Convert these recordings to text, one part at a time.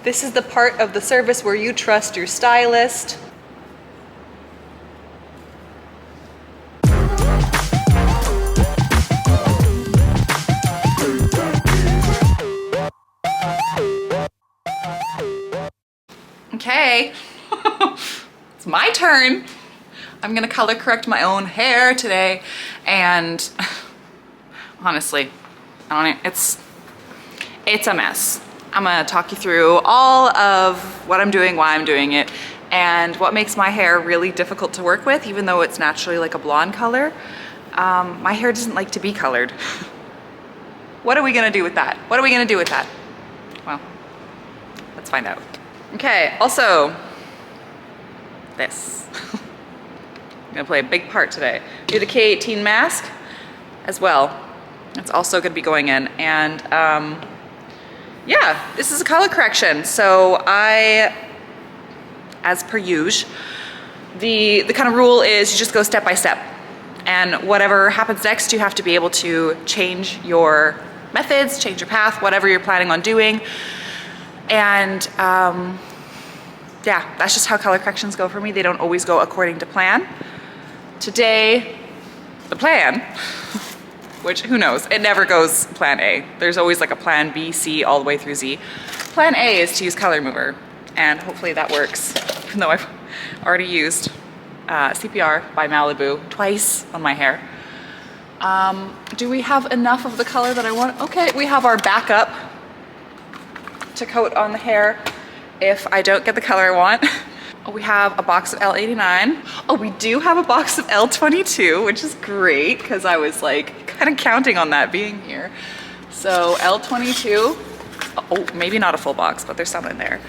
This is the part of the service where you trust your stylist. Okay, it's my turn. I'm gonna color correct my own hair today, and honestly, it's a mess. I'm gonna talk you through all of what I'm doing, why I'm doing it, and what makes my hair really difficult to work with, even though it's naturally like a blonde color. My hair doesn't like to be colored. What are we gonna do with that? What are we gonna do with that? Well, let's find out. Okay, also, this. I'm gonna play a big part today. Do the K18 mask as well. It's also gonna be going in. And yeah, this is a color correction. So as per usual, the kind of rule is you just go step by step. And whatever happens next, you have to be able to change your methods, change your path, whatever you're planning on doing. And yeah, that's just how color corrections go for me. They don't always go according to plan. Today, the plan, which who knows, it never goes plan A. There's always like a plan B, C, all the way through Z. Plan A is to use color remover, and hopefully that works, even though I've already used CPR by Malibu twice on my hair. Do we have enough of the color that I want? Okay, we have our backup to coat on the hair if I don't get the color I want. We have a box of L89. Oh, we do have a box of L22, which is great because I was like kind of counting on that being here. So L22, oh, maybe not a full box, but there's some in there.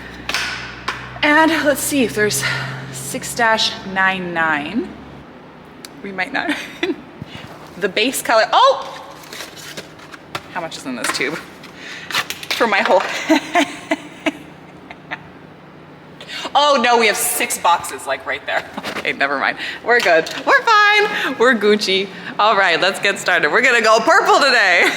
And let's see if there's 6-99. We might not. The base color, oh! How much is in this tube? For my whole Oh no, we have 6 boxes like right there. Okay, never mind. We're good. We're fine. We're Gucci. All right, let's get started. We're gonna go purple today.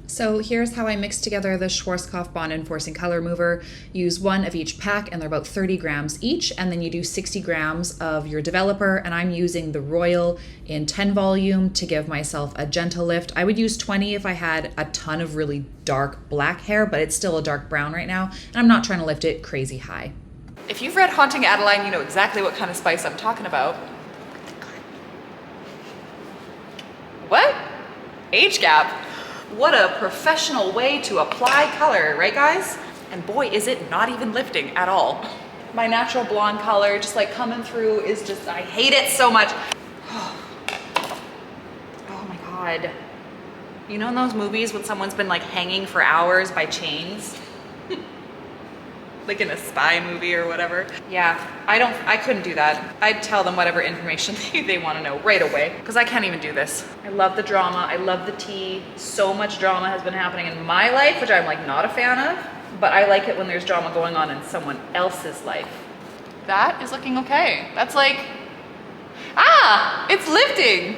So here's how I mix together the Schwarzkopf Bond Enforcing Color Remover. Use 1 of each pack, and they're about 30 grams each, and then you do 60 grams of your developer, and I'm using the Royal in 10 volume to give myself a gentle lift. I would use 20 if I had a ton of really dark black hair, but it's still a dark brown right now, and I'm not trying to lift it crazy high. If you've read Haunting Adeline, you know exactly what kind of spice I'm talking about. What? Age gap? What a professional way to apply color, right guys? And boy, is it not even lifting at all. My natural blonde color just like coming through is just, I hate it so much. Oh my God. You know in those movies when someone's been like hanging for hours by chains? Like in a spy movie or whatever. Yeah, I couldn't do that. I'd tell them whatever information they want to know right away, because I can't even do this. I love the drama, I love the tea. So much drama has been happening in my life, which I'm like not a fan of, but I like it when there's drama going on in someone else's life. That is looking okay. That's like, it's lifting.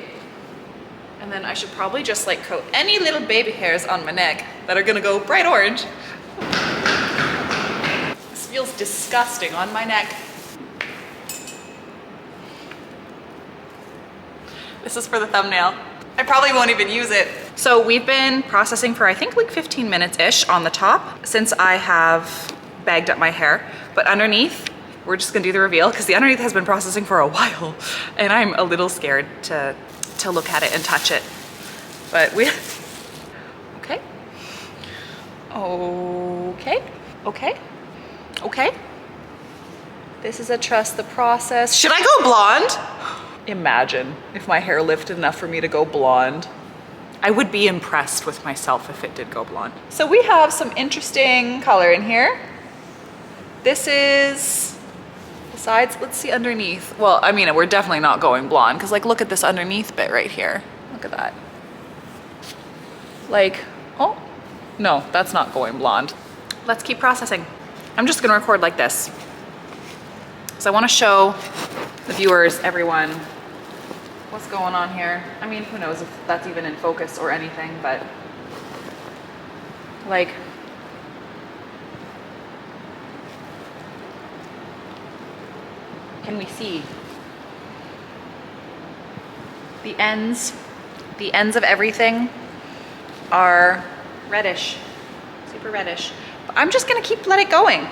And then I should probably just like coat any little baby hairs on my neck that are gonna go bright orange. Feels disgusting on my neck. This is for the thumbnail. I probably won't even use it. So we've been processing for I think like 15 minutes-ish on the top since I have bagged up my hair. But underneath, we're just gonna do the reveal because the underneath has been processing for a while and I'm a little scared to look at it and touch it. But okay. Okay. This is a trust the process. Should I go blonde? Imagine if my hair lifted enough for me to go blonde. I would be impressed with myself if it did go blonde. So we have some interesting color in here. This is, besides, let's see underneath. Well, I mean, we're definitely not going blonde because like, look at this underneath bit right here. Look at that. Like, oh, no, that's not going blonde. Let's keep processing. I'm just gonna record like this. So I wanna show the viewers, everyone, what's going on here. I mean, who knows if that's even in focus or anything, but like, Can we see? The ends of everything are reddish, super reddish. But I'm just gonna let it going,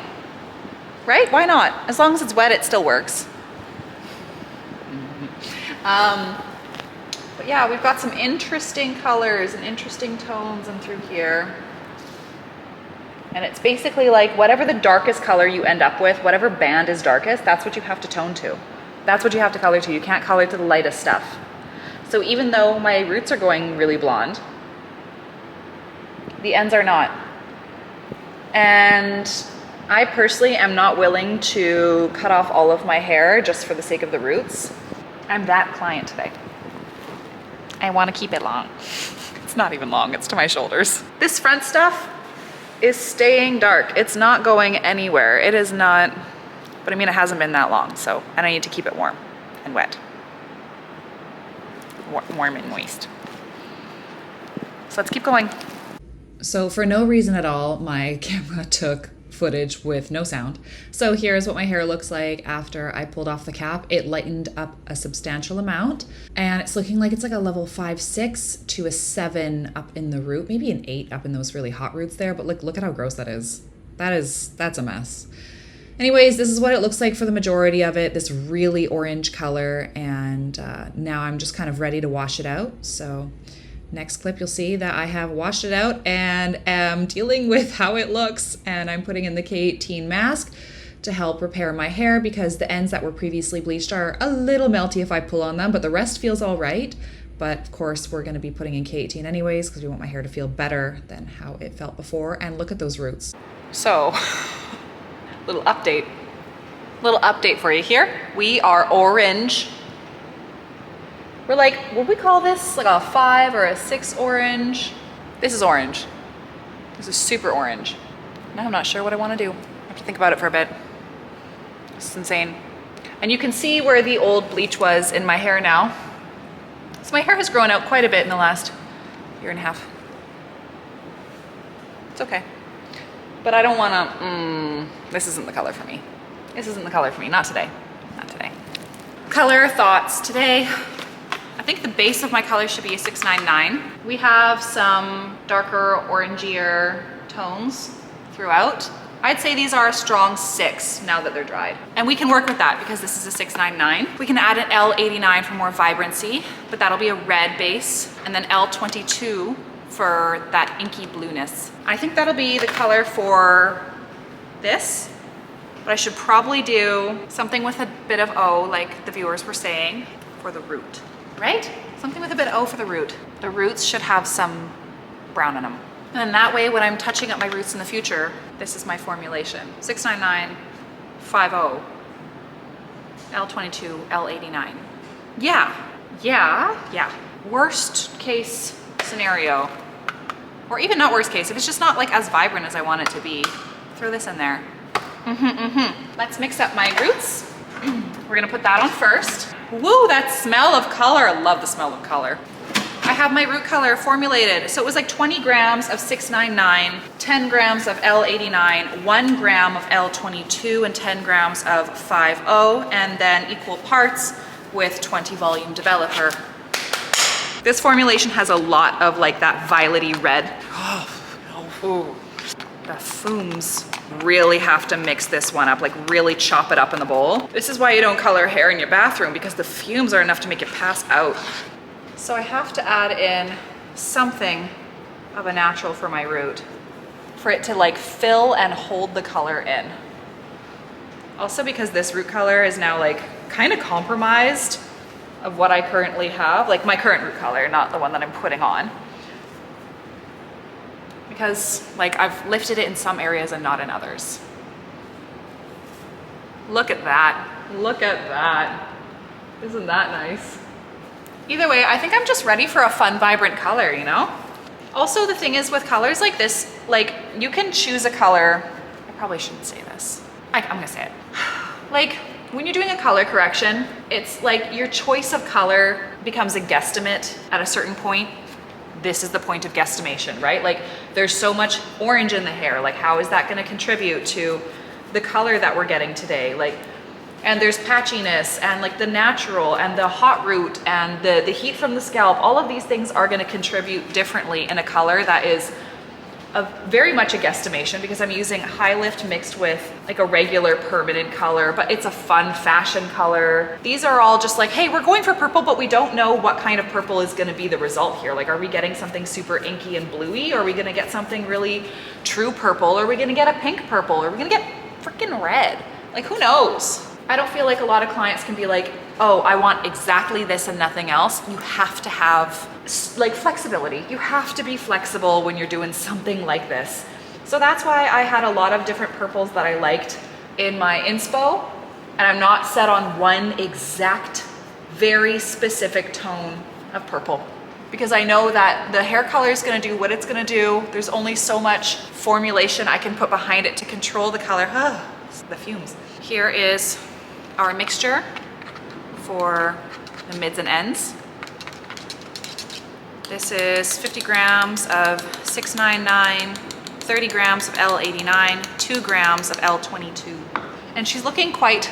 right? Why not? As long as it's wet, it still works. But yeah, we've got some interesting colors and interesting tones in through here. And it's basically like whatever the darkest color you end up with, whatever band is darkest, that's what you have to tone to. That's what you have to color to. You can't color to the lightest stuff. So even though my roots are going really blonde, the ends are not. And I personally am not willing to cut off all of my hair just for the sake of the roots. I'm that client today. I want to keep it long. It's not even long, it's to my shoulders. This front stuff is staying dark. It's not going anywhere. It is not, but I mean, it hasn't been that long, so, and I need to keep it warm and wet. Warm and moist. So let's keep going. So for no reason at all, my camera took footage with no sound. So here's what my hair looks like after I pulled off the cap. It lightened up a substantial amount, and it's looking like it's like a level 5, 6 to a 7 up in the root, maybe an 8 up in those really hot roots there, but look at how gross that is. That's a mess. Anyways, this is what it looks like for the majority of it, this really orange color, and now I'm just kind of ready to wash it out. So next clip, you'll see that I have washed it out and am dealing with how it looks, and I'm putting in the K18 mask to help repair my hair because the ends that were previously bleached are a little melty if I pull on them, but the rest feels all right. But of course, we're gonna be putting in K18 anyways because we want my hair to feel better than how it felt before, and look at those roots. So, little update for you here. We are orange. We're like, what would we call this? Like a 5 or a 6 orange? This is orange. This is super orange. Now I'm not sure what I want to do. I have to think about it for a bit. This is insane. And you can see where the old bleach was in my hair now. So my hair has grown out quite a bit in the last year and a half. It's okay. But I don't want to, this isn't the color for me. This isn't the color for me, not today, not today. Color thoughts today. I think the base of my color should be a 699. We have some darker, orangier tones throughout. I'd say these are a strong 6 now that they're dried. And we can work with that because this is a 699. We can add an L89 for more vibrancy, but that'll be a red base, and then L22 for that inky blueness. I think that'll be the color for this, but I should probably do something with a bit of O, like the viewers were saying, for the root. Right? Something with a bit of O for the root. The roots should have some brown in them. And then that way, when I'm touching up my roots in the future, this is my formulation. 699, 50, L22, L89. Yeah. Worst case scenario, or even not worst case, if it's just not like as vibrant as I want it to be, throw this in there. Let's mix up my roots. We're gonna put that on first. Woo, that smell of color. I love the smell of color. I have my root color formulated. So it was like 20 grams of 699, 10 grams of L89, 1 gram of L22, and 10 grams of 50, and then equal parts with 20 volume developer. This formulation has a lot of like that violety red. Oh, the fumes. Really have to mix this one up, like really chop it up in the bowl. This is why you don't color hair in your bathroom, because the fumes are enough to make it pass out. So I have to add in something of a natural for my root, for it to like fill and hold the color in. Also because this root color is now like kind of compromised of what I currently have, like my current root color, not the one that I'm putting on. Because like I've lifted it in some areas and not in others. Look at that. Look at that. Isn't that nice? Either way, I think I'm just ready for a fun, vibrant color, you know? Also, the thing is with colors like this, like you can choose a color. I probably shouldn't say this. I'm gonna say it. Like when you're doing a color correction, it's like your choice of color becomes a guesstimate at a certain point. This is the point of guesstimation, right? Like there's so much orange in the hair. Like how is that gonna contribute to the color that we're getting today? Like And there's patchiness and like the natural and the hot root and the heat from the scalp. All of these things are gonna contribute differently in a color that is very much a guesstimation, because I'm using high lift mixed with like a regular permanent color, but it's a fun fashion color. These are all just like, hey, we're going for purple, but we don't know what kind of purple is gonna be the result here. Like, are we getting something super inky and bluey? Or are we gonna get something really true purple? Or are we gonna get a pink purple? Or are we gonna get freaking red? Like, who knows? I don't feel like a lot of clients can be like, oh, I want exactly this and nothing else. You have to have like flexibility. You have to be flexible when you're doing something like this. So that's why I had a lot of different purples that I liked in my inspo, and I'm not set on one exact, very specific tone of purple, because I know that the hair color is gonna do what it's gonna do. There's only so much formulation I can put behind it to control the color. The fumes. Here is our mixture for the mids and ends. This is 50 grams of 699, 30 grams of L89, 2 grams of L22. And she's looking quite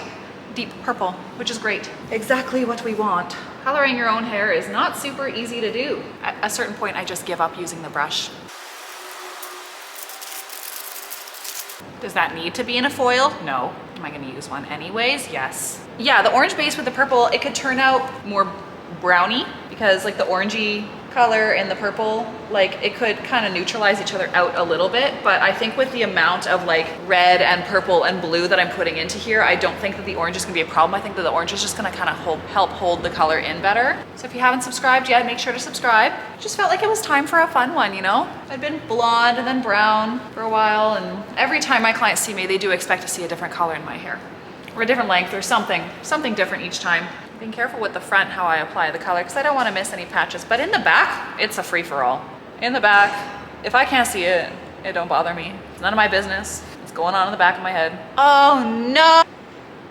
deep purple, which is great. Exactly what we want. Coloring your own hair is not super easy to do. At a certain point, I just give up using the brush. Does that need to be in a foil? No. Am I gonna use one anyways? Yes. Yeah, the orange base with the purple, it could turn out more browny, because like the orangey color and the purple, like it could kind of neutralize each other out a little bit. But I think with the amount of like red and purple and blue that I'm putting into here, I don't think that the orange is gonna be a problem. I think that the orange is just gonna kind of help hold the color in better. So if you haven't subscribed yet, make sure to subscribe. Just felt like it was time for a fun one, you know? I'd been blonde and then brown for a while, and every time my clients see me, they do expect to see a different color in my hair, or a different length, or something different each time. Being careful with the front how I apply the color, because I don't want to miss any patches. But in the back, it's a free-for-all. In the back, if I can't see it, it don't bother me. It's none of my business. It's going on in the back of my head. Oh no!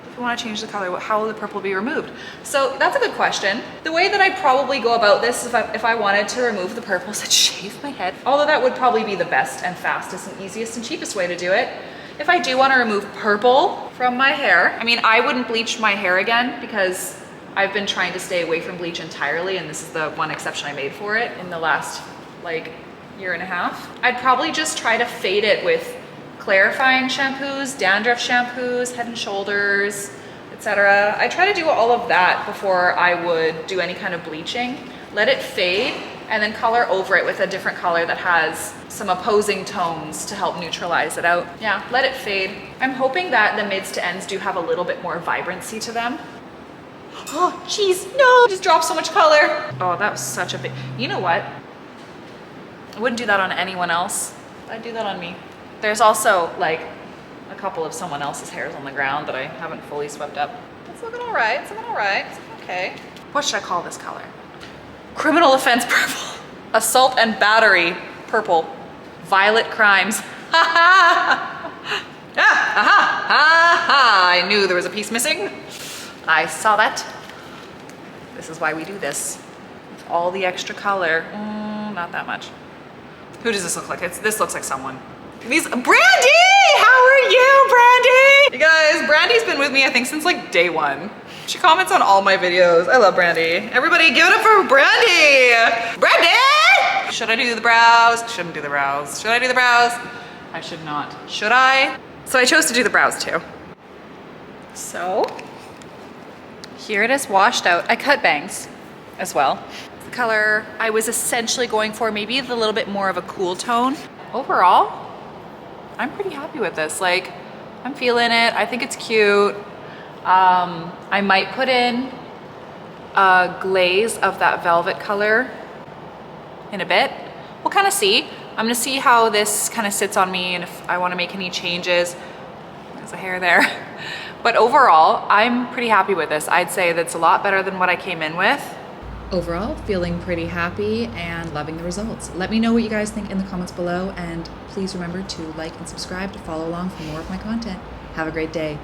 If you want to change the color, how will the purple be removed? So that's a good question. The way that I'd probably go about this, if I wanted to remove the purple, is I'd shave my head. Although that would probably be the best and fastest and easiest and cheapest way to do it. If I do want to remove purple from my hair, I mean, I wouldn't bleach my hair again, because I've been trying to stay away from bleach entirely, and this is the one exception I made for it in the last like year and a half. I'd probably just try to fade it with clarifying shampoos, dandruff shampoos, Head and Shoulders, etc. I try to do all of that before I would do any kind of bleaching. Let it fade and then color over it with a different color that has some opposing tones to help neutralize it out. Yeah, let it fade. I'm hoping that the mids to ends do have a little bit more vibrancy to them. Oh, jeez, no, just dropped so much color. Oh, that was such a big, you know what? I wouldn't do that on anyone else. I'd do that on me. There's also like a couple of someone else's hairs on the ground that I haven't fully swept up. It's looking all right, it's looking all right, it's looking okay. What should I call this color? Criminal offense purple. Assault and battery purple. Violent crimes. Ha ha! I knew there was a piece missing. I saw that. This is why we do this. With all the extra color. Not that much. Who does this look like? This looks like someone. Brandy! How are you, Brandy? You guys, Brandy's been with me, I think, since like day one. She comments on all my videos. I love Brandy. Everybody give it up for Brandy! Brandy! Should I do the brows? Shouldn't do the brows. Should I do the brows? I should not. Should I? So I chose to do the brows too. So, here it is washed out. I cut bangs as well. The color I was essentially going for, maybe a little bit more of a cool tone. Overall, I'm pretty happy with this. Like, I'm feeling it. I think it's cute. I might put in a glaze of that velvet color in a bit. We'll kind of see. I'm gonna see how this kind of sits on me and if I want to make any changes. There's a hair there. But overall, I'm pretty happy with this. I'd say that's a lot better than what I came in with. Overall, feeling pretty happy and loving the results. Let me know what you guys think in the comments below, and please remember to like and subscribe to follow along for more of my content. Have a great day.